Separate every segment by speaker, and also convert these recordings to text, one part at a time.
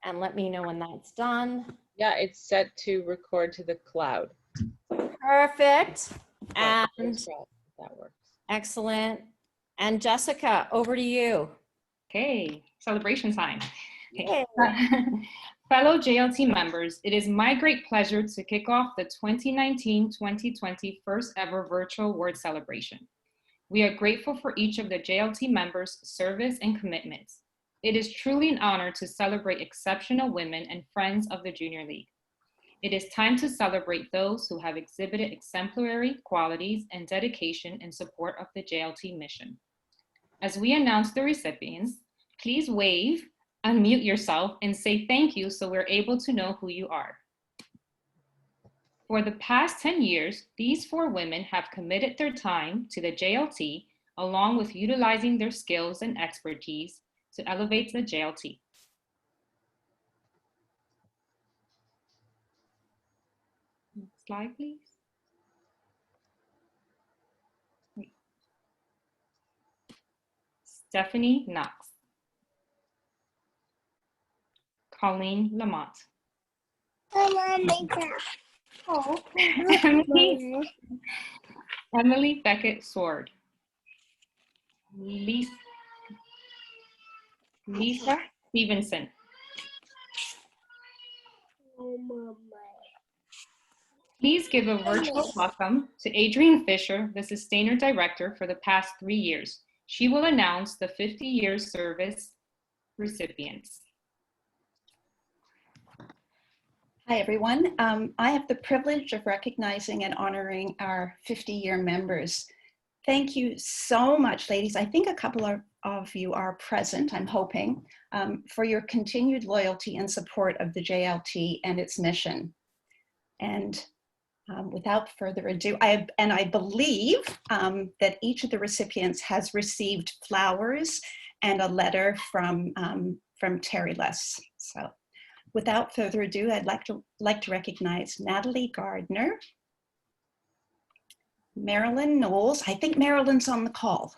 Speaker 1: And let me know when that's done.
Speaker 2: Yeah, it's set to record to the cloud.
Speaker 1: Perfect.
Speaker 2: Oh,
Speaker 1: And
Speaker 2: that works.
Speaker 1: excellent. And Jessica, over to you.
Speaker 3: Okay, celebration time. Okay.
Speaker 1: Yay.
Speaker 3: Fellow JLT members, it is my great pleasure to kick off the 2019-2020 first ever virtual award celebration. We are grateful for each of the JLT members' service and commitments. It is truly an honor to celebrate exceptional women and friends of the Junior League. It is time to celebrate those who have exhibited exemplary qualities and dedication in support of the JLT mission. As we announce the recipients, please wave, unmute yourself, and say thank you so we're able to know who you are. For the past 10 years, these 4 women have committed their time to the JLT, along with utilizing their skills and expertise to elevate the JLT. Next slide, please. Stephanie Knox. Colleen Lamont. Oh. Emily Beckett Sword. Lisa Stevenson. Please give a virtual welcome to Adrienne Fisher, the Sustainer Director for the past 3 years. She will announce the 50 years service recipients.
Speaker 4: Hi, everyone. I have the privilege of recognizing and honoring our 50-year members. Thank you so much, ladies. I think a couple of you are present, I'm hoping, for your continued loyalty and support of the JLT and its mission. And without further ado, I believe that each of the recipients has received flowers and a letter from Terry Less. So without further ado, I'd like to recognize Natalie Gardner, Marilyn Knowles. I think Marilyn's on the call.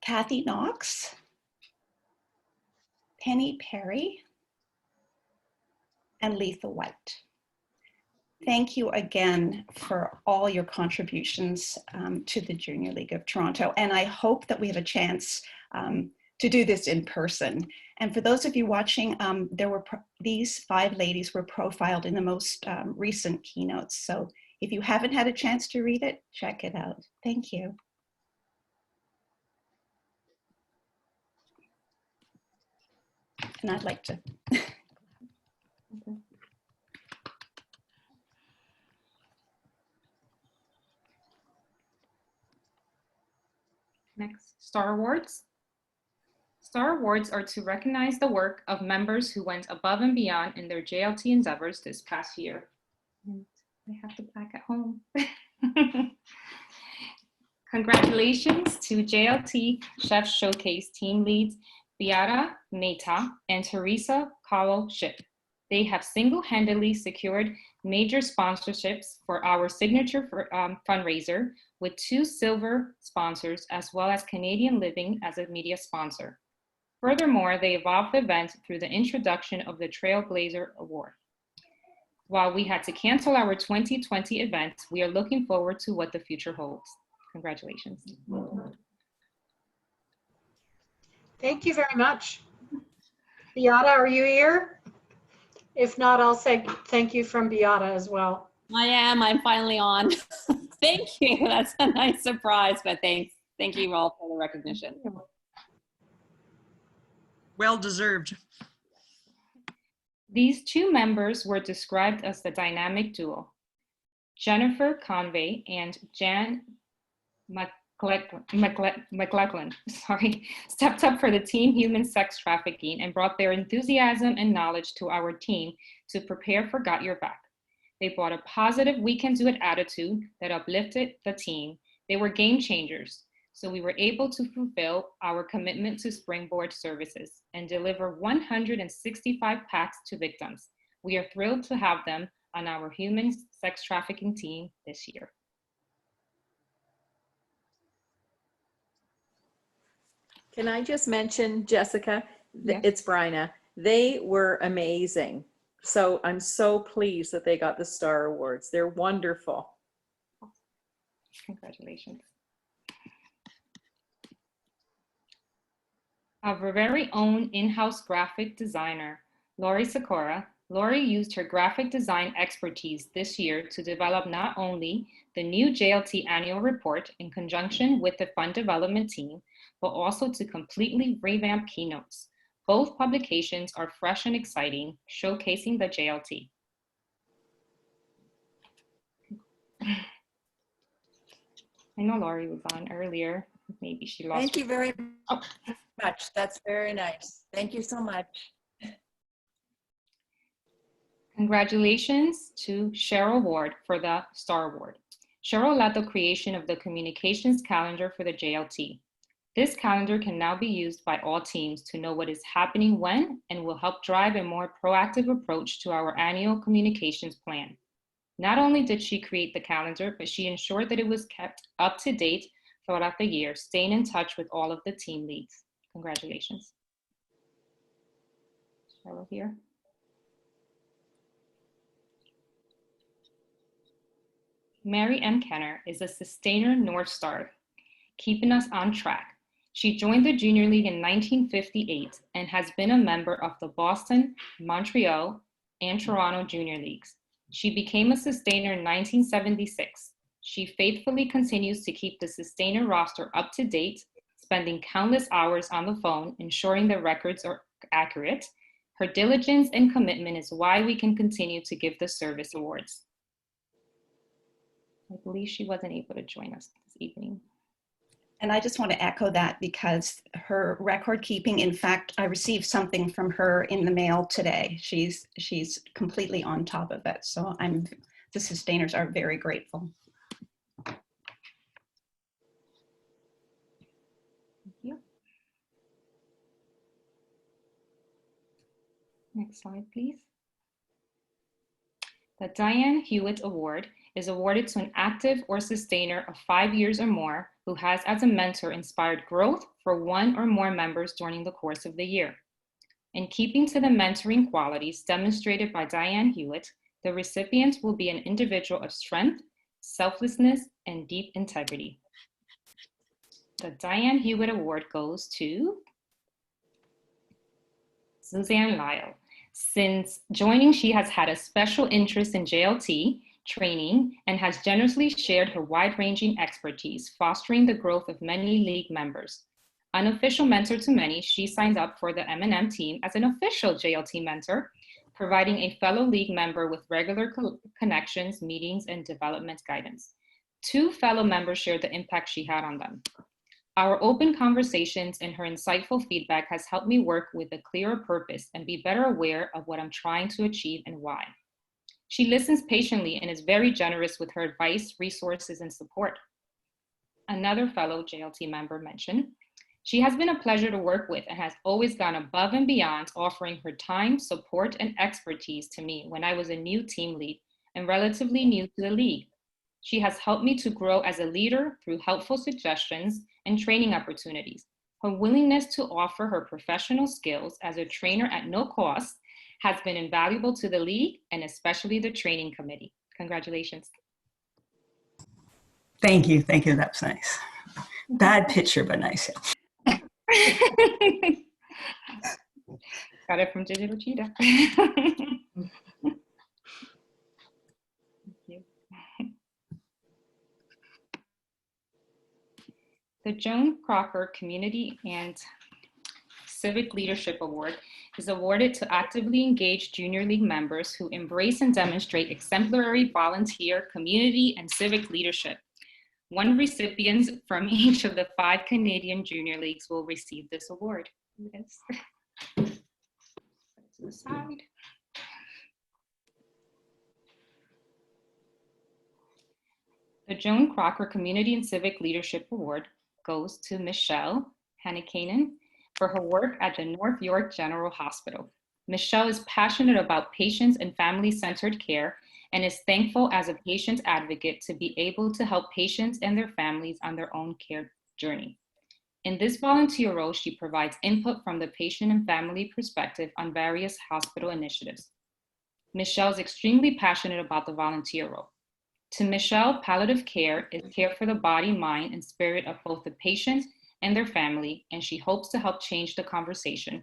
Speaker 4: Kathy Knox, Penny Perry, and Letha White. Thank you again for all your contributions to the Junior League of Toronto. And I hope that we have a chance to do this in person. And for those of you watching, these 5 ladies were profiled in the most recent keynotes. So if you haven't had a chance to read it, check it out. Thank you. And I'd like to.
Speaker 3: Next, Star Awards. Star Awards are to recognize the work of members who went above and beyond in their JLT endeavors this past year. And I have the plaque at home. Congratulations to JLT Chef Showcase team leads Beata Mehta and Teresa Cowell-Ship. They have single-handedly secured major sponsorships for our signature fundraiser with 2 silver sponsors, as well as Canadian Living as a media sponsor. Furthermore, they evolved the event through the introduction of the Trailblazer Award. While we had to cancel our 2020 event, we are looking forward to what the future holds. Congratulations.
Speaker 5: Thank you very much. Beata, are you here? If not, I'll say thank you from Beata as well.
Speaker 6: I am. I'm finally on. Thank you. That's a nice surprise, but thanks. Thank you all for the recognition.
Speaker 7: Well deserved.
Speaker 3: These 2 members were described as the dynamic duo. Jennifer Convey and Jan McLachlan, stepped up for the team human sex trafficking and brought their enthusiasm and knowledge to our team to prepare for Got Your Back. They brought a positive we can do it attitude that uplifted the team. They were game changers. So we were able to fulfill our commitment to Springboard services and deliver 165 packs to victims. We are thrilled to have them on our human sex trafficking team this year.
Speaker 7: Can I just mention, Jessica,
Speaker 3: Yes.
Speaker 7: it's Bryna. They were amazing. So I'm so pleased that they got the Star Awards. They're wonderful.
Speaker 3: Congratulations. Our very own in-house graphic designer, Lori Sikora. Lori used her graphic design expertise this year to develop not only the new JLT annual report in conjunction with the fund development team, but also to completely revamp keynotes. Both publications are fresh and exciting, showcasing the JLT. I know Lori was on earlier. Maybe she lost.
Speaker 8: Thank you very
Speaker 3: Oh.
Speaker 8: much. That's very nice. Thank you so much.
Speaker 3: Congratulations to Cheryl Ward for the Star Award. Cheryl led the creation of the communications calendar for the JLT. This calendar can now be used by all teams to know what is happening when and will help drive a more proactive approach to our annual communications plan. Not only did she create the calendar, but she ensured that it was kept up to date throughout the year, staying in touch with all of the team leads. Congratulations. Cheryl here. Mary M. Kenner is a Sustainer North Star, keeping us on track. She joined the Junior League in 1958 and has been a member of the Boston, Montreal, and Toronto Junior Leagues. She became a Sustainer in 1976. She faithfully continues to keep the Sustainer roster up to date, spending countless hours on the phone, ensuring the records are accurate. Her diligence and commitment is why we can continue to give the service awards. I believe she wasn't able to join us this evening.
Speaker 4: And I just want to echo that because her record keeping, in fact, I received something from her in the mail today. She's completely on top of it. So the Sustainers are very grateful.
Speaker 3: Thank you. Next slide, please. The Diane Hewitt Award is awarded to an active or sustainer of 5 years or more who has as a mentor inspired growth for one or more members during the course of the year. In keeping to the mentoring qualities demonstrated by Diane Hewitt, the recipient will be an individual of strength, selflessness, and deep integrity. The Diane Hewitt Award goes to Suzanne Lyle. Since joining, she has had a special interest in JLT training and has generously shared her wide-ranging expertise, fostering the growth of many league members. Unofficial mentor to many, she signed up for the M&M team as an official JLT mentor, providing a fellow league member with regular connections, meetings, and development guidance. 2 fellow members shared the impact she had on them. Our open conversations and her insightful feedback has helped me work with a clearer purpose and be better aware of what I'm trying to achieve and why. She listens patiently and is very generous with her advice, resources, and support. Another fellow JLT member mentioned, she has been a pleasure to work with and has always gone above and beyond, offering her time, support, and expertise to me when I was a new team lead and relatively new to the league. She has helped me to grow as a leader through helpful suggestions and training opportunities. Her willingness to offer her professional skills as a trainer at no cost has been invaluable to the league and especially the training committee. Congratulations.
Speaker 9: Thank you. Thank you. That's nice. Bad picture, but nice.
Speaker 3: Got it from Digital Cheetah. The Joan Crocker Community and Civic Leadership Award is awarded to actively engaged Junior League members who embrace and demonstrate exemplary volunteer, community, and civic leadership. 1 recipient from each of the 5 Canadian Junior Leagues will receive this award. Yes. To the side. The Joan Crocker Community and Civic Leadership Award goes to Michelle Hannikainen for her work at the North York General Hospital. Michelle is passionate about patients and family-centered care and is thankful as a patient advocate to be able to help patients and their families on their own care journey. In this volunteer role, she provides input from the patient and family perspective on various hospital initiatives. Michelle is extremely passionate about the volunteer role. To Michelle, palliative care is care for the body, mind, and spirit of both the patient and their family, and she hopes to help change the conversation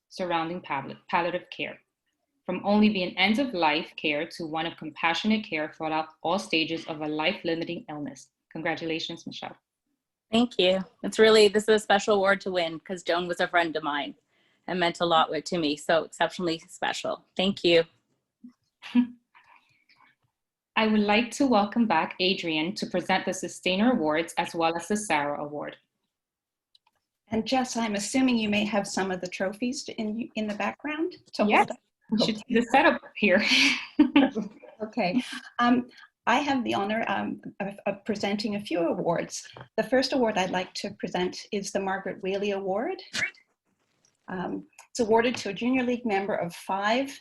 Speaker 3: surrounding palliative care, from only being end-of-life care to one of compassionate care throughout all stages of a life-limiting illness. Congratulations, Michelle.
Speaker 6: Thank you. This is a special award to win because Joan was a friend of mine and meant a lot to me. So exceptionally special. Thank you.
Speaker 3: I would like to welcome back Adrienne to present the Sustainer Awards as well as the Sarah Award.
Speaker 4: And Jess, I'm assuming you may have some of the trophies in the background to
Speaker 3: Yes,
Speaker 4: hold up.
Speaker 3: you should see the setup here.
Speaker 4: Okay. I have the honor of presenting a few awards. The first award I'd like to present is the Margaret Whaley Award. It's awarded to a junior league member of 5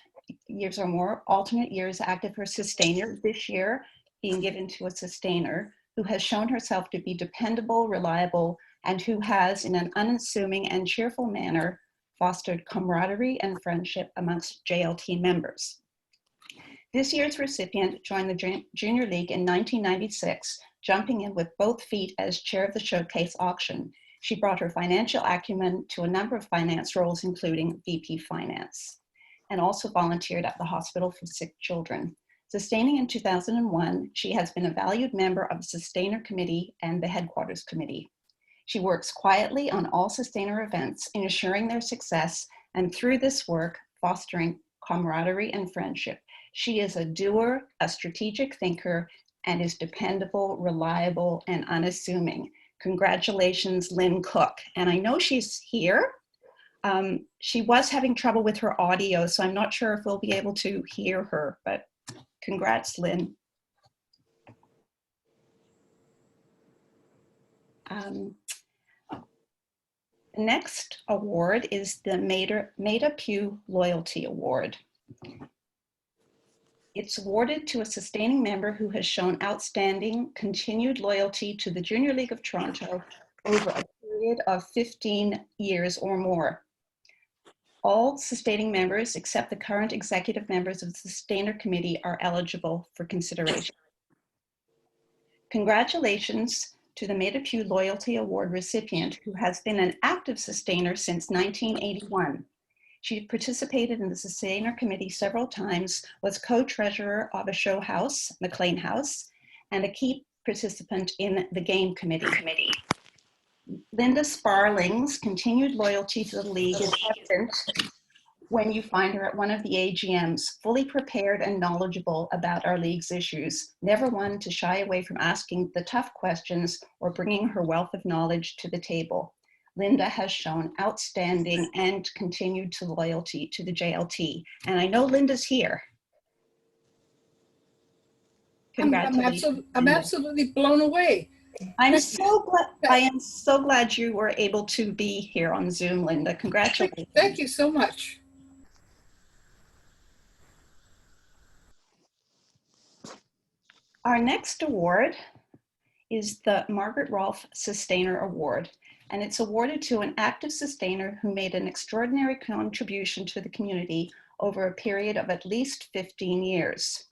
Speaker 4: years or more, alternate years active or sustainer, this year being given to a sustainer who has shown herself to be dependable, reliable, and who has, in an unassuming and cheerful manner, fostered camaraderie and friendship amongst JLT members. This year's recipient joined the Junior League in 1996, jumping in with both feet as chair of the showcase auction. She brought her financial acumen to a number of finance roles, including VP Finance, and also volunteered at the Hospital for Sick Children. Sustaining in 2001, she has been a valued member of the Sustainer Committee and the Headquarters Committee. She works quietly on all Sustainer events, ensuring their success, and through this work, fostering camaraderie and friendship. She is a doer, a strategic thinker, and is dependable, reliable, and unassuming. Congratulations, Lynn Cook. And I know she's here. She was having trouble with her audio, so I'm not sure if we'll be able to hear her, but congrats, Lynn. The next award is the Maida Pugh Loyalty Award. It's awarded to a sustaining member who has shown outstanding continued loyalty to the Junior League of Toronto over a period of 15 years or more. All sustaining members, except the current executive members of the Sustainer Committee, are eligible for consideration. Congratulations to the Maida Pugh Loyalty Award recipient, who has been an active sustainer since 1981. She participated in the Sustainer Committee several times, was co-treasurer of a show house, McLean House, and a key participant in the Game Committee. Linda Sparling's continued loyalty to the League is evident when you find her at one of the AGMs, fully prepared and knowledgeable about our League's issues, never one to shy away from asking the tough questions or bringing her wealth of knowledge to the table. Linda has shown outstanding and continued loyalty to the JLT. And I know Linda's here. Congratulations.
Speaker 10: I'm absolutely blown away.
Speaker 4: I am so glad you were able to be here on Zoom, Linda. Congratulations.
Speaker 10: Thank you so much.
Speaker 4: Our next award is the Margaret Rolfe Sustainer Award, and it's awarded to an active sustainer who made an extraordinary contribution to the community over a period of at least 15 years.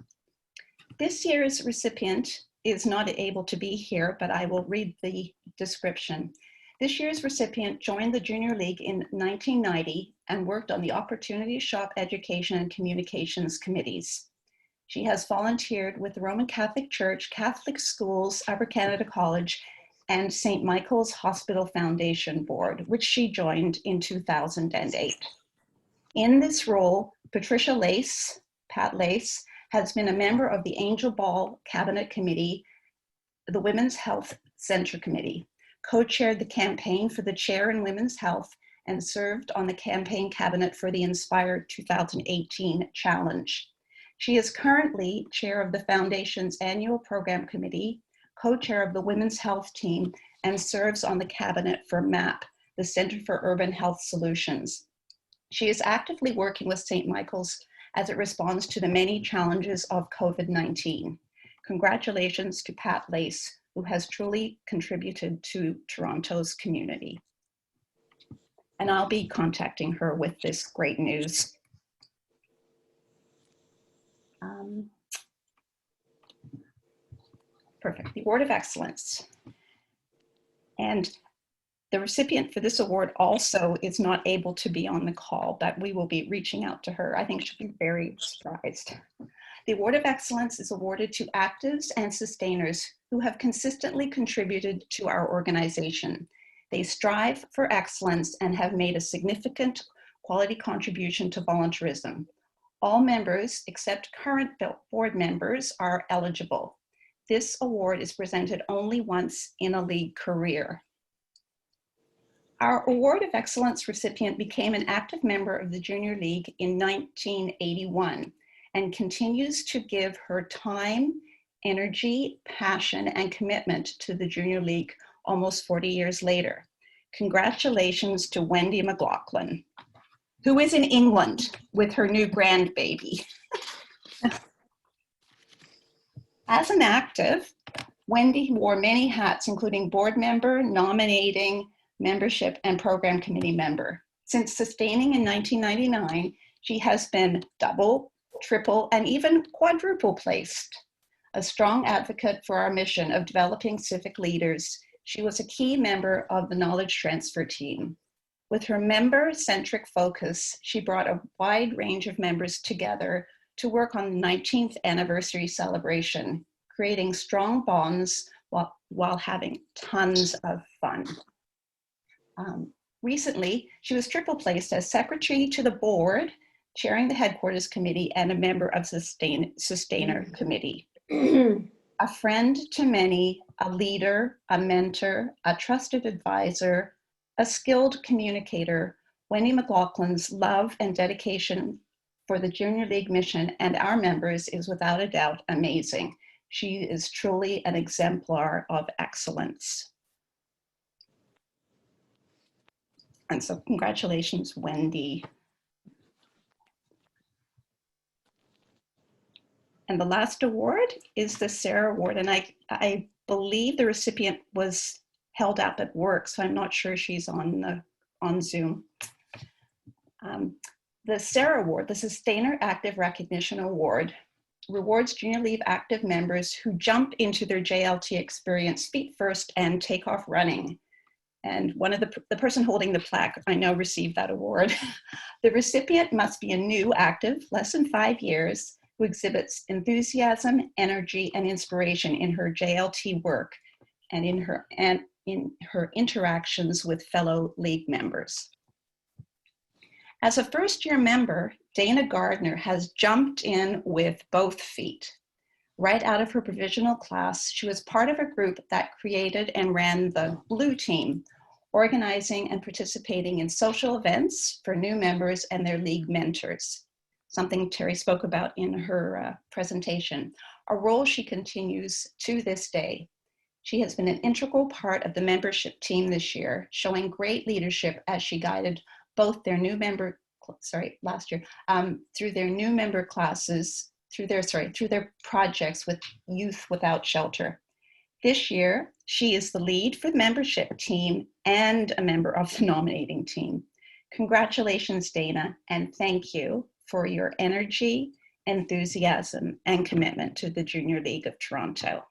Speaker 4: This year's recipient is not able to be here, but I will read the description. This year's recipient joined the Junior League in 1990 and worked on the Opportunity Shop Education and Communications Committees. She has volunteered with the Roman Catholic Church, Catholic Schools, Upper Canada College, and St. Michael's Hospital Foundation Board, which she joined in 2008. In this role, Patricia Lace, Pat Lace, has been a member of the Angel Ball Cabinet Committee, the Women's Health Center Committee, co-chaired the campaign for the Chair in Women's Health, and served on the campaign cabinet for the Inspire 2018 Challenge. She is currently chair of the Foundation's annual program committee, co-chair of the Women's Health team, and serves on the cabinet for MAP, the Center for Urban Health Solutions. She is actively working with St. Michael's as it responds to the many challenges of COVID-19. Congratulations to Pat Lace, who has truly contributed to Toronto's community. And I'll be contacting her with this great news. Perfect. The Award of Excellence. And the recipient for this award also is not able to be on the call, but we will be reaching out to her. I think she'll be very surprised. The Award of Excellence is awarded to actives and sustainers who have consistently contributed to our organization. They strive for excellence and have made a significant quality contribution to volunteerism. All members, except current board members, are eligible. This award is presented only once in a league career. Our Award of Excellence recipient became an active member of the Junior League in 1981 and continues to give her time, energy, passion, and commitment to the Junior League almost 40 years later. Congratulations to Wendy McLaughlin, who is in England with her new grandbaby. As an active, Wendy wore many hats, including board member, nominating, membership, and program committee member. Since sustaining in 1999, she has been double, triple, and even quadruple placed. A strong advocate for our mission of developing civic leaders, she was a key member of the knowledge transfer team. With her member-centric focus, she brought a wide range of members together to work on the 19th anniversary celebration, creating strong bonds while having tons of fun. Recently, she was triple placed as secretary to the board, chairing the headquarters committee, and a member of sustainer committee. A friend to many, a leader, a mentor, a trusted advisor, a skilled communicator, Wendy McLaughlin's love and dedication for the Junior League mission and our members is without a doubt amazing. She is truly an exemplar of excellence. And so congratulations, Wendy. And the last award is the Sarah Award. And I believe the recipient was held up at work, so I'm not sure she's on Zoom. The Sarah Award, the Sustainer Active Recognition Award, rewards Junior League active members who jump into their JLT experience feet first and take off running. And one of the person holding the plaque, I know, received that award. The recipient must be a new active, less than 5 years, who exhibits enthusiasm, energy, and inspiration in her JLT work and in her interactions with fellow league members. As a first-year member, Dana Gardner has jumped in with both feet. Right out of her provisional class, she was part of a group that created and ran the Blue Team, organizing and participating in social events for new members and their league mentors, something Terry spoke about in her presentation, a role she continues to this day. She has been an integral part of the membership team this year, showing great leadership as she guided both their new member, last year, through their new member classes, through their projects with Youth Without Shelter. This year, she is the lead for the membership team and a member of the nominating team. Congratulations, Dana, and thank you for your energy, enthusiasm, and commitment to the Junior League of Toronto.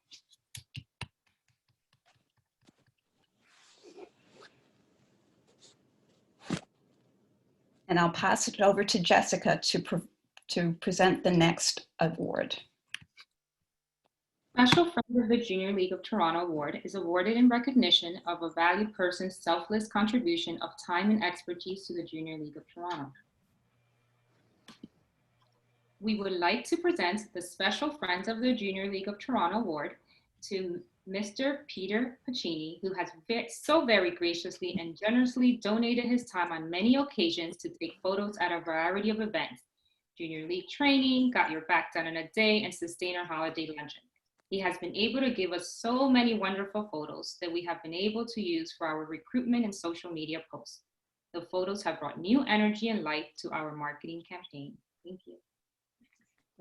Speaker 4: And I'll pass it over to Jessica to present the next award.
Speaker 3: Special Friend of the Junior League of Toronto Award is awarded in recognition of a valued person's selfless contribution of time and expertise to the Junior League of Toronto. We would like to present the Special Friend of the Junior League of Toronto Award to Mr. Peter Pacini, who has so very graciously and generously donated his time on many occasions to take photos at a variety of events: Junior League training, Got Your Back Done in a Day, and Sustainer Holiday Luncheon. He has been able to give us so many wonderful photos that we have been able to use for our recruitment and social media posts. The photos have brought new energy and life to our marketing campaign. Thank you.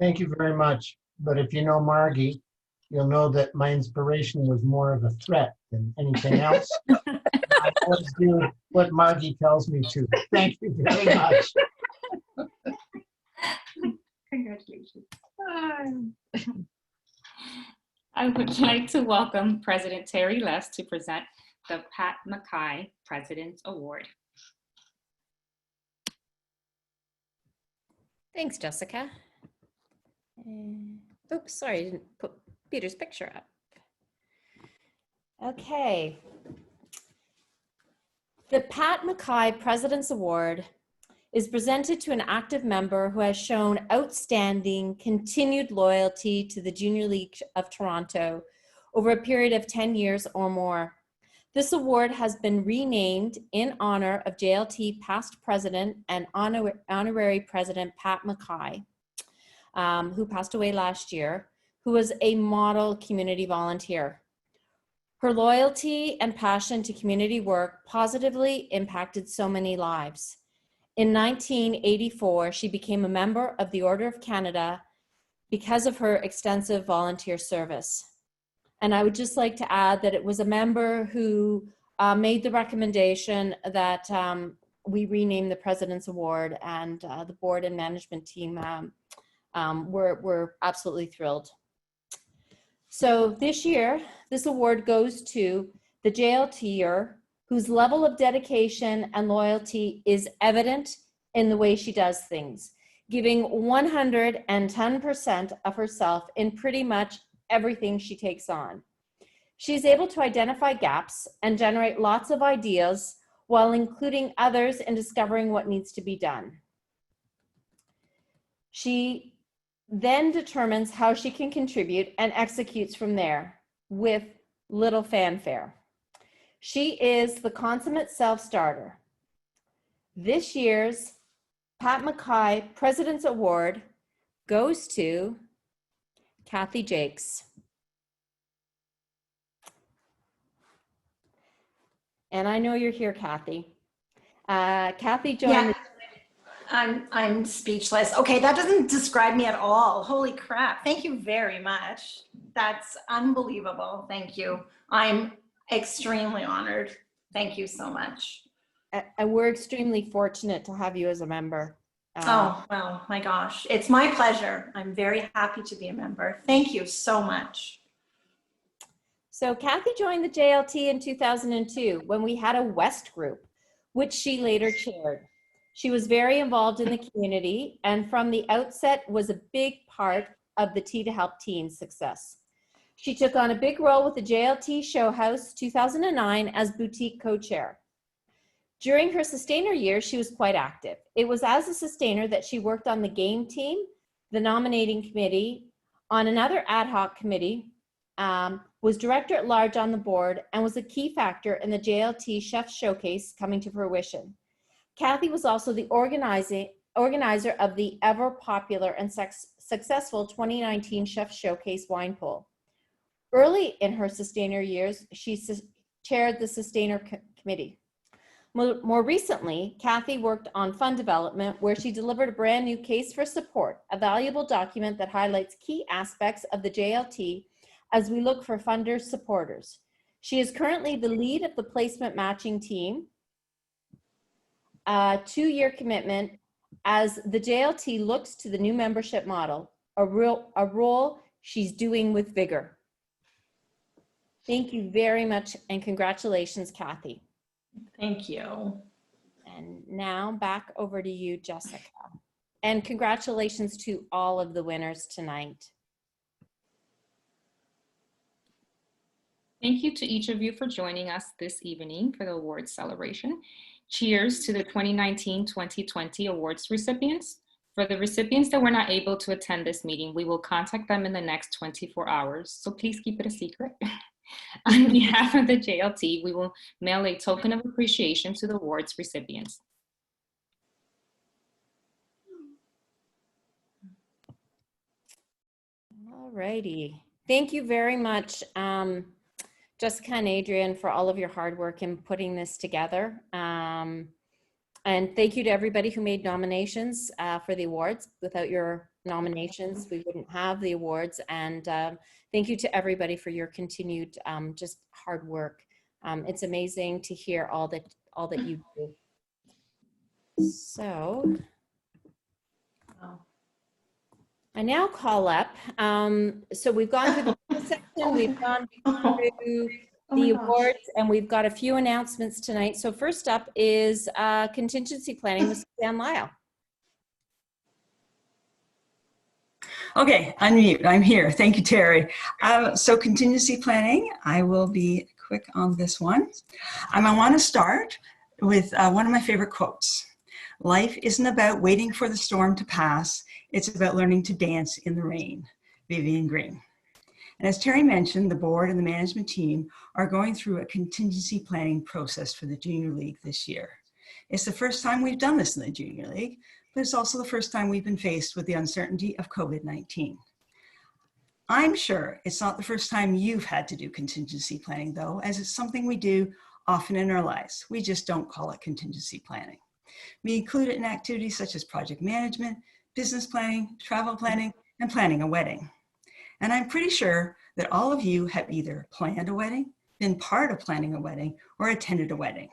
Speaker 11: Thank you very much. But if you know Margie, you'll know that my inspiration was more of a threat than anything else. I always do what Margie tells me to. Thank you very much.
Speaker 3: Congratulations. I would like to welcome President Terry Less to present the Pat McKay President's Award.
Speaker 1: Thanks, Jessica. Oops, sorry, I didn't put Peter's picture up. Okay. The Pat McKay President's Award is presented to an active member who has shown outstanding continued loyalty to the Junior League of Toronto over a period of 10 years or more. This award has been renamed in honor of JLT past president and honorary president Pat McKay, who passed away last year, who was a model community volunteer. Her loyalty and passion to community work positively impacted so many lives. In 1984, she became a member of the Order of Canada because of her extensive volunteer service. And I would just like to add that it was a member who made the recommendation that we rename the President's Award, and the board and management team were absolutely thrilled. So this year, this award goes to the JLTer whose level of dedication and loyalty is evident in the way she does things, giving 110% of herself in pretty much everything she takes on. She's able to identify gaps and generate lots of ideas while including others in discovering what needs to be done. She then determines how she can contribute and executes from there with little fanfare. She is the consummate self-starter. This year's Pat McKay President's Award goes to Kathy Jakes. And I know you're here, Kathy. Kathy joined.
Speaker 12: Yeah. I'm speechless. Okay, that doesn't describe me at all. Holy crap. Thank you very much. That's unbelievable. Thank you. I'm extremely honored. Thank you so much.
Speaker 1: And we're extremely fortunate to have you as a member.
Speaker 12: Oh, well, my gosh. It's my pleasure. I'm very happy to be a member. Thank you so much.
Speaker 1: So Kathy joined the JLT in 2002 when we had a West group, which she later chaired. She was very involved in the community and from the outset was a big part of the Tea to Help team's success. She took on a big role with the JLT Show House 2009 as boutique co-chair. During her sustainer years, she was quite active. It was as a sustainer that she worked on the game team, the nominating committee, on another ad hoc committee, was director at large on the board, and was a key factor in the JLT Chef Showcase coming to fruition. Kathy was also the organizer of the ever popular and successful 2019 Chef Showcase wine poll. Early in her sustainer years, she chaired the sustainer committee. More recently, Kathy worked on fund development, where she delivered a brand new Case for Support, a valuable document that highlights key aspects of the JLT as we look for funders' supporters. She is currently the lead of the placement matching team, a 2-year commitment as the JLT looks to the new membership model, a role she's doing with vigor. Thank you very much and congratulations, Kathy.
Speaker 12: Thank you.
Speaker 1: And now back over to you, Jessica. And congratulations to all of the winners tonight.
Speaker 3: Thank you to each of you for joining us this evening for the awards celebration. Cheers to the 2019-2020 awards recipients. For the recipients that were not able to attend this meeting, we will contact them in the next 24 hours, so please keep it a secret. On behalf of the JLT, we will mail a token of appreciation to the awards recipients.
Speaker 1: All righty. Thank you very much, Jessica and Adrian, for all of your hard work in putting this together. And thank you to everybody who made nominations for the awards. Without your nominations, we wouldn't have the awards. And thank you to everybody for your continued just hard work It's amazing to hear all that you do. So I now call up, so we've gone through the first section, we've gone through the awards, and we've got a few announcements tonight. So first up is contingency planning with Suzanne Lyle.
Speaker 9: Okay, unmute. I'm here. Thank you, Terry. So contingency planning, I will be quick on this one. I want to start with one of my favorite quotes. Life isn't about waiting for the storm to pass. It's about learning to dance in the rain. Vivian Green. And as Terry mentioned, the board and the management team are going through a contingency planning process for the Junior League this year. It's the first time we've done this in the Junior League, but it's also the first time we've been faced with the uncertainty of COVID-19. I'm sure it's not the first time you've had to do contingency planning though, as it's something we do often in our lives. We just don't call it contingency planning. We include it in activities such as project management, business planning, travel planning, and planning a wedding. And I'm pretty sure that all of you have either planned a wedding, been part of planning a wedding, or attended a wedding.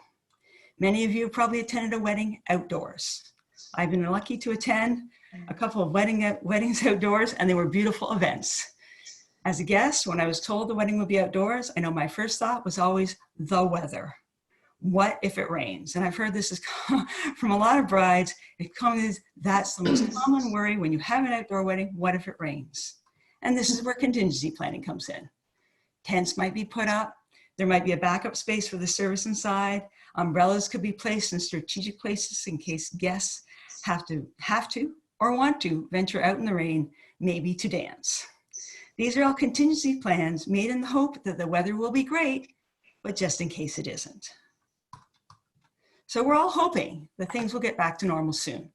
Speaker 9: Many of you have probably attended a wedding outdoors. I've been lucky to attend a couple of weddings outdoors, and they were beautiful events. As a guest, when I was told the wedding would be outdoors, I know my first thought was always the weather. What if it rains? And I've heard this is from a lot of brides. That's the most common worry when you have an outdoor wedding. What if it rains? And this is where contingency planning comes in. Tents might be put up. There might be a backup space for the service inside. Umbrellas could be placed in strategic places in case guests have to or want to venture out in the rain, maybe to dance. These are all contingency plans made in the hope that the weather will be great, but just in case it isn't. So we're all hoping that things will get back to normal soon,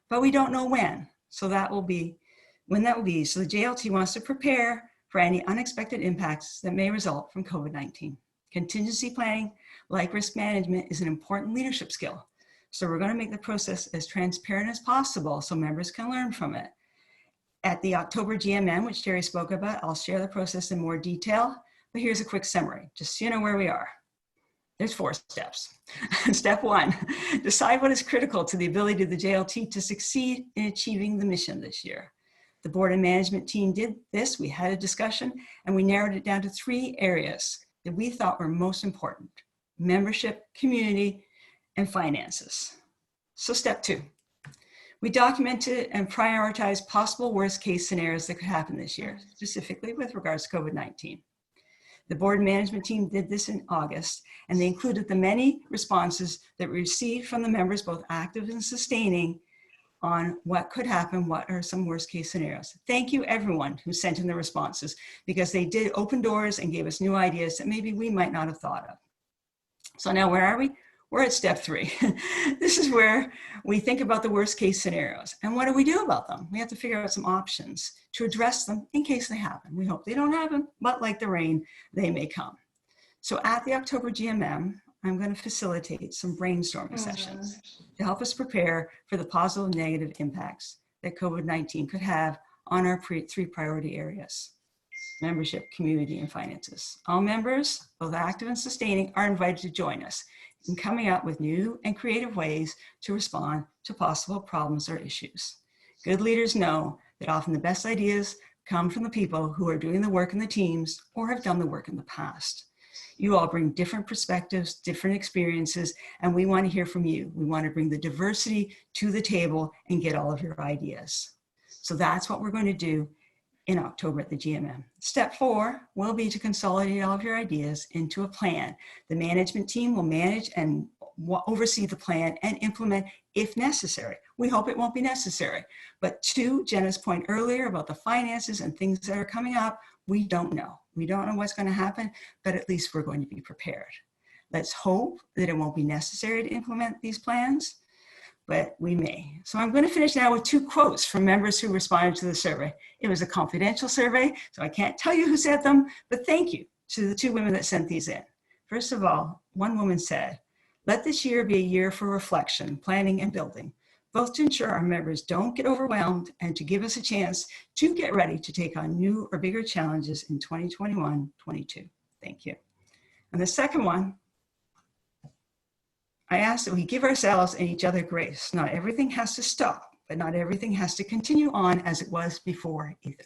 Speaker 9: but we don't know when. So when that will be. So the JLT wants to prepare for any unexpected impacts that may result from COVID-19. Contingency planning, like risk management, is an important leadership skill. So we're going to make the process as transparent as possible so members can learn from it. At the October GMM, which Terry spoke about, I'll share the process in more detail, but here's a quick summary, just so you know where we are. There's 4 steps. Step 1, decide what is critical to the ability of the JLT to succeed in achieving the mission this year. The board and management team did this. We had a discussion and we narrowed it down to 3 areas that we thought were most important: membership, community, and finances. So step 2, we documented and prioritized possible worst case scenarios that could happen this year, specifically with regards to COVID-19. The board and management team did this in August, and they included the many responses that we received from the members, both active and sustaining, on what could happen, what are some worst case scenarios. Thank you everyone who sent in the responses, because they did open doors and gave us new ideas that maybe we might not have thought of. So now where are we? We're at step 3. This is where we think about the worst case scenarios. And what do we do about them? We have to figure out some options to address them in case they happen. We hope they don't happen, but like the rain, they may come. So at the October GMM, I'm going to facilitate some brainstorming sessions to help us prepare for the positive and negative impacts that COVID-19 could have on our 3 priority areas: membership, community, and finances. All members, both active and sustaining, are invited to join us in coming up with new and creative ways to respond to possible problems or issues. Good leaders know that often the best ideas come from the people who are doing the work in the teams or have done the work in the past. You all bring different perspectives, different experiences, and we want to hear from you. We want to bring the diversity to the table and get all of your ideas. So that's what we're going to do in October at the GMM. Step 4 will be to consolidate all of your ideas into a plan. The management team will manage and oversee the plan and implement if necessary. We hope it won't be necessary. But to Jenna's point earlier about the finances and things that are coming up, we don't know. We don't know what's going to happen, but at least we're going to be prepared. Let's hope that it won't be necessary to implement these plans, but we may. So I'm going to finish now with 2 quotes from members who responded to the survey. It was a confidential survey, so I can't tell you who said them, but thank you to the 2 women that sent these in. First of all, one woman said, "Let this year be a year for reflection, planning, and building, both to ensure our members don't get overwhelmed and to give us a chance to get ready to take on new or bigger challenges in 2021-22. Thank you." And the second one I ask that we give ourselves and each other grace. Not everything has to stop, but not everything has to continue on as it was before either.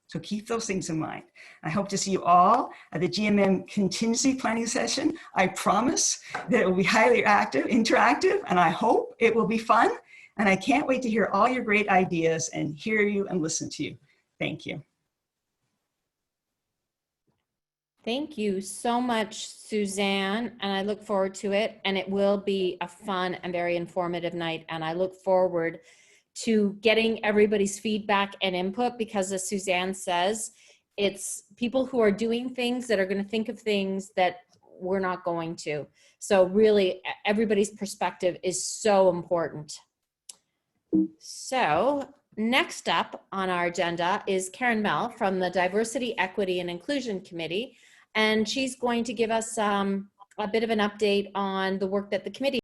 Speaker 9: So keep those things in mind. I hope to see you all at the GMM contingency planning session. I promise that it will be highly interactive, and I hope it will be fun. And I can't wait to hear all your great ideas and hear you and listen to you. Thank you.
Speaker 1: Thank you so much, Suzanne, and I look forward to it. And it will be a fun and very informative night. And I look forward to getting everybody's feedback and input, because as Suzanne says, it's people who are doing things that are going to think of things that we're not going to. So really, everybody's perspective is so important. So next up on our agenda is Karen Mell from the Diversity, Equity, and Inclusion Committee. And she's going to give us a bit of an update on the work that the committee